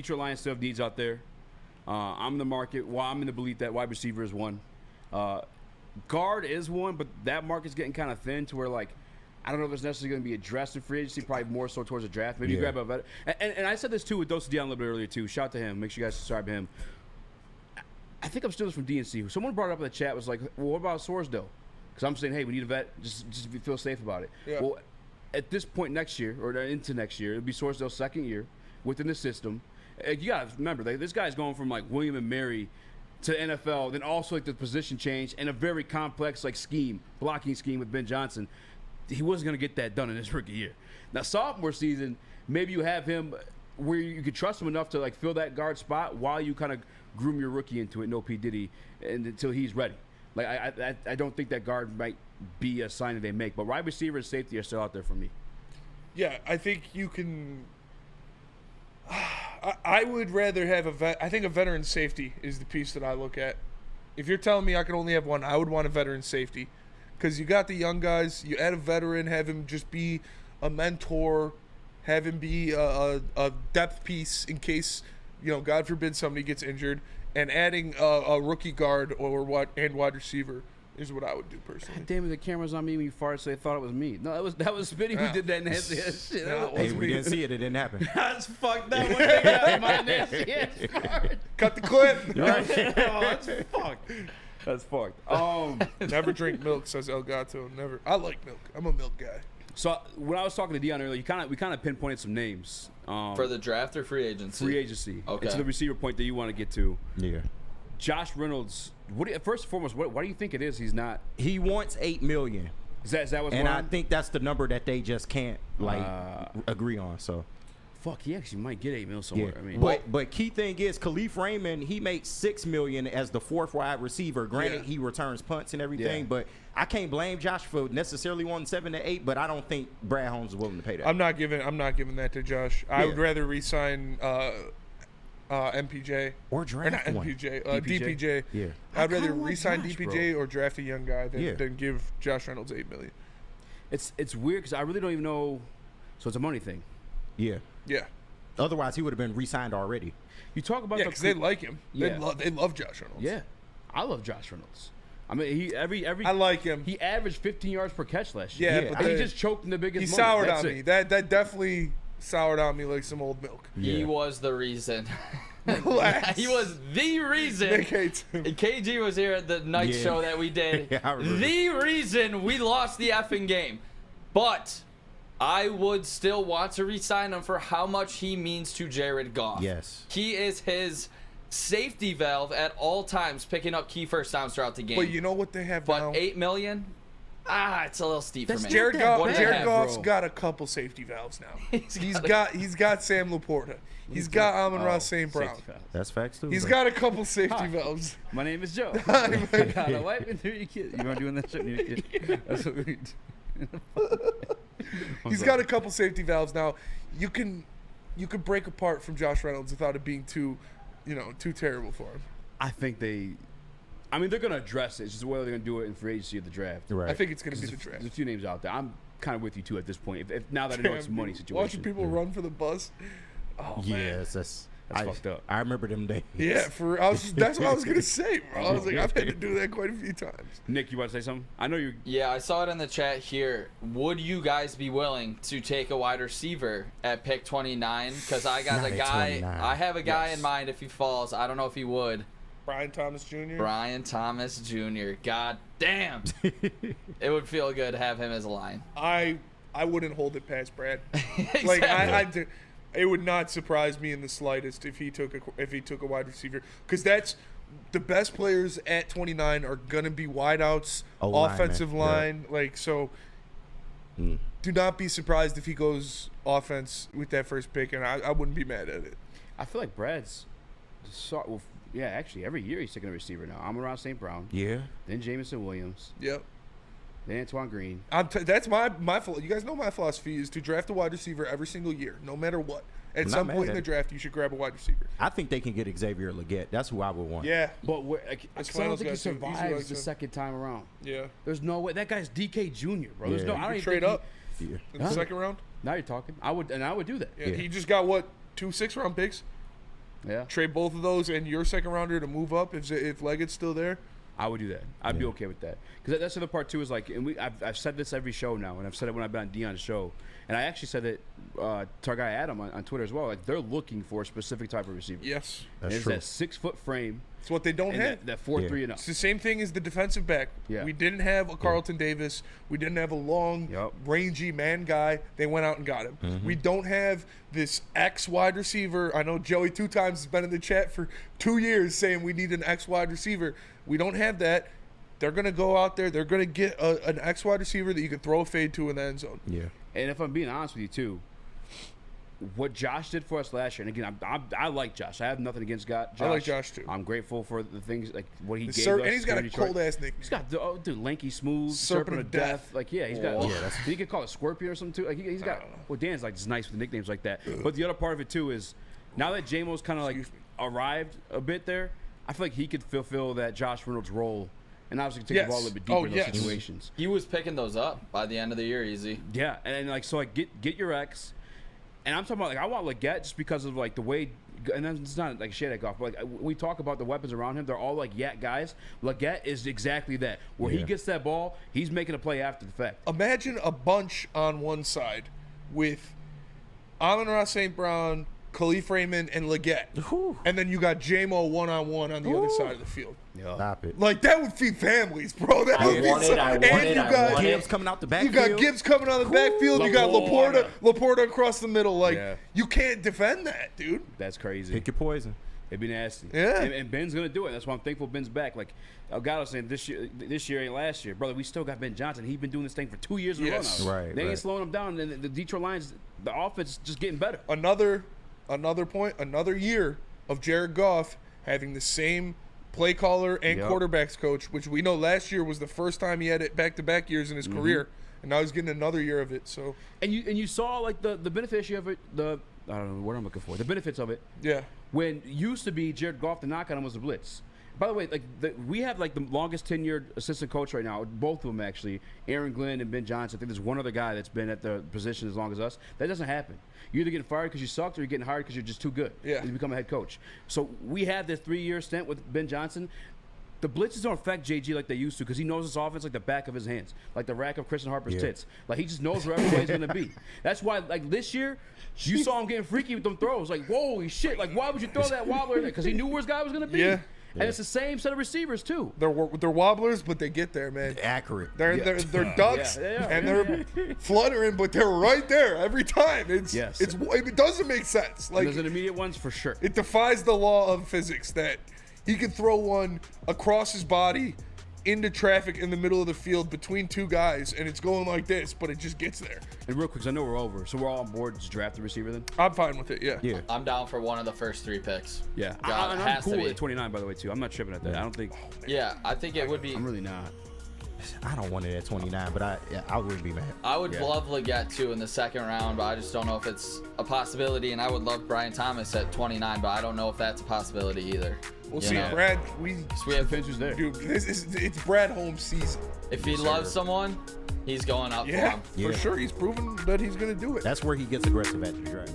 Detroit Lions still have needs out there. I'm in the market. Well, I'm in the belief that wide receiver is one. Guard is one, but that market's getting kind of thin to where, like, I don't know if it's necessarily going to be addressed in free agency, probably more so towards the draft. Maybe you grab a veteran. And I said this, too, with Dose Dion a little bit earlier, too. Shout out to him. Make sure you guys subscribe to him. I think I'm still from DNC. Someone brought it up in the chat, was like, well, what about Sorsdale? Because I'm saying, hey, we need a vet. Just feel safe about it. Yeah. Well, at this point next year, or into next year, it'll be Sorsdale's second year within the system. You got to remember, this guy's going from, like, William and Mary to NFL, then also, like, the position change and a very complex, like, blocking scheme with Ben Johnson. He wasn't going to get that done in his rookie year. Now, sophomore season, maybe you have him where you could trust him enough to, like, fill that guard spot while you kind of groom your rookie into it, no P. Diddy, and until he's ready. Like, I don't think that guard might be a sign that they make. But wide receiver and safety are still out there for me. Yeah, I think you can I would rather have a vet. I think a veteran safety is the piece that I look at. If you're telling me I can only have one, I would want a veteran safety. Because you got the young guys, you add a veteran, have him just be a mentor, have him be a depth piece in case, God forbid somebody gets injured, and adding a rookie guard and wide receiver is what I would do personally. God damn it, the camera's on me when you farted, so they thought it was me. No, that was Spitty who did that nasty ass shit. Hey, we didn't see it. It didn't happen. That's fucked up. One thing out my nasty ass fart. Cut the clip. That's fucked. That's fucked. Never drink milk, says Elgato. Never. I like milk. I'm a milk guy. So when I was talking to Dion earlier, we kind of pinpointed some names for the draft or free agency. Free agency. Okay. And to the receiver point that you want to get to. Yeah. Josh Reynolds. First and foremost, why do you think it is? He's not. He wants $8 million. Is that what's and wrong? I think that's the number that they just can't agree on. So. Fuck, he actually might get $8 million somewhere. Yeah. I mean, but key thing is Khalif Raymond. He makes $6 million as the fourth wide receiver. Granted, he returns punts and everything, but I can't blame Josh for necessarily wanting 7 to 8. But I don't think Brad Holmes is willing to pay that. I'm not giving that to Josh. I would rather re-sign MPJ or draft not MPJ, DPJ. Yeah, I'd rather re-sign DPJ or draft a young guy than give Josh Reynolds $8 million. It's weird because I really don't even know. So it's a money thing. Yeah. Otherwise, he would have been re-signed already. You talk about because they like him. Yeah. They love Josh Reynolds. Yeah, I love Josh Reynolds. I mean, I like him. He averaged 15 yards per catch last year. Yeah, but he just choked in the biggest. He moment. soured That's on me. That definitely soured on me like some old milk. He was the reason. Relax. He was the reason. Nick hates him. KG was here at the night show that we did. The reason we lost the effing game. But I would still want to re-sign him for how much he means to Jared Goff. Yes. He is his safety valve at all times, picking up key first downs throughout the game. But you know what they have now? But $8 million? It's a little steep for me. Jared Goff's got a couple safety valves now. He's got Sam Laporta. He's got Amon-Ra St. Brown. That's facts too. He's got a couple safety valves. My name is Joe. I got a wife and 3 kids. You want doing that shit? That's what we do. He's got a couple safety valves now. You can break apart from Josh Reynolds without it being too terrible for him. I think they're going to address it. It's just whether they're going to do it in free agency or the draft. Right. I think it's going to be the draft. There's a few names out there. I'm kind of with you too at this point. If now that I know it's a money situation. Watching people run for the bus. Oh man. Yes, that's fucked up. I remember them days. Yeah, that's what I was gonna say, bro. I was like, I've had to do that quite a few times. Nick, you want to say something? I know you. Yeah, I saw it in the chat here. Would you guys be willing to take a wide receiver at pick 29? Because I got a guy. 29. I have a guy in mind if he falls. I don't know if he would. Brian Thomas Jr. Brian Thomas Jr. God damn. It would feel good to have him as a line. I wouldn't hold it past Brad. Exactly. Like it would not surprise me in the slightest if he took a wide receiver, because that's the best players at 29 are gonna be wideouts, offensive line. Yeah. Like so, do not be surprised if he goes offense with that first pick, and I wouldn't be mad at it. I feel like Brad's. Actually, every year he's taking a receiver now. Amon-Ra St. Brown. Yeah. Then Jamison Williams. Yep. Then Antoine Green. That's my you guys know my philosophy is to draft a wide receiver every single year, no matter what. At some point in the draft, you should grab a wide receiver. I think they can get Xavier Legette. That's who I would want. Yeah, but I don't think he survives the second time around. Yeah, there's no way. That guy's DK Jr., bro. There's no. I don't trade up in the second round. Now you're talking. I would do that. Yeah, he just got 2 6-round picks. Yeah. Trade both of those and your second rounder to move up if Leggett's still there. I would do that. I'd be okay with that. Because that's the other part, too, is like, and I've said this every show now, and I've said it when I've been on Dion's show. And I actually said it to our guy Adam on Twitter as well. Like, they're looking for a specific type of receiver. Yes. That's true. That 6-foot frame. It's what they don't and have. That 4.3 and up. It's the same thing as the defensive back. Yeah. We didn't have a Carlton Davis. We didn't have a long, rangy man guy. They went out and got him. We don't have this X wide receiver. I know Joey 2 times has been in the chat for 2 years saying we need an X wide receiver. We don't have that. They're going to go out there. They're going to get an X wide receiver that you can throw a fade to in the end zone. Yeah. And if I'm being honest with you, too, what Josh did for us last year, and again, I like Josh. I have nothing against Josh. I like Josh, too. I'm grateful for the things, like what he gave us. And he's got a cold-ass nickname. He's got, lanky smooth, serpent of death. Like, yeah, he's got, he could call it Scorpion or something, too. Like, he's got, Dan's, like, just nice with nicknames like that. But the other part of it, too, is now that J-Mo's kind of, like, arrived a bit there, I feel like he could fulfill that Josh Reynolds role and obviously take the ball a little bit deeper in those situations. He was picking those up by the end of the year, easy. Yeah, and like, so, like, get your X. And I'm talking about, like, I want Leggett just because of, like, the way, and it's not, like, shit at golf, but, like, we talk about the weapons around him. They're all, like, yak guys. Leggett is exactly that. Where he gets that ball, he's making a play after the fact. Imagine a bunch on one side with Amon-Ra St. Brown, Khalif Raymond, and Leggett. And then you got J-Mo one-on-one on the other side of the field. Stop it. Like, that would feed families, bro. That would be And Gibbs coming out the backfield. You got Gibbs coming out the backfield. You got Laporta across the middle. Like, you can't defend that, dude. That's crazy. Pick your poison. It'd be nasty. Yeah. And Ben's going to do it. That's why I'm thankful Ben's back. Like, God was saying, this year ain't last year. Brother, we still got Ben Johnson. He's been doing this thing for 2 years in a row now. Right, They ain't slowing him down. And the Detroit Lions, the offense is just getting better. Another year of Jared Goff having the same play caller and quarterbacks coach, which we know last year was the first time he had it back-to-back years in his career, and now he's getting another year of it. So and you saw, like, the benefit of it, I don't know what I'm looking for, the benefits of it. Yeah. When used to be Jared Goff, the knock on him was the blitz. By the way, like, we have, like, the longest tenured assistant coach right now, both of them actually, Aaron Glenn and Ben Johnson. I think there's one other guy that's been at the position as long as us. That doesn't happen. You're either getting fired because you sucked or you're getting hired because you're just too good. Yeah. You become a head coach. So we had this 3-year stint with Ben Johnson. The blitzes don't affect JG like they used to because he knows his offense like the back of his hands, like the rack of Christian Harper's tits. Like, he just knows where everybody's going to be. That's why, like, this year, you saw him getting freaky with them throws. Like, holy shit. Like, why would you throw that wobbler in there? Because he knew where his guy was going to be. Yeah. And it's the same set of receivers, too. They're wobblers, but they get there, man. Accurate. They're ducks, and they're fluttering, but they're right there every time. It doesn't make sense. Like, there's an immediate ones for sure. It defies the law of physics that he can throw one across his body into traffic in the middle of the field between two guys, and it's going like this, but it just gets there. And real quick, 'cause I know we're over, so we're all on board to draft the receiver then? I'm fine with it, yeah. I'm down for one of the first 3 picks. Yeah. I'm cool with 29, by the way, too. I'm not tripping at that. I don't think. Yeah, I think it would be. I'm really not. I don't want it at 29, but I wouldn't be mad. I would love Leggett too in the second round, but I just don't know if it's a possibility. And I would love Brian Thomas at 29, but I don't know if that's a possibility either. We'll see, Brad. We have Fincher's there. Dude, it's Brad Holmes' season. If he loves someone, he's going up for him. For sure. He's proven that he's going to do it. That's where he gets aggressive at the draft.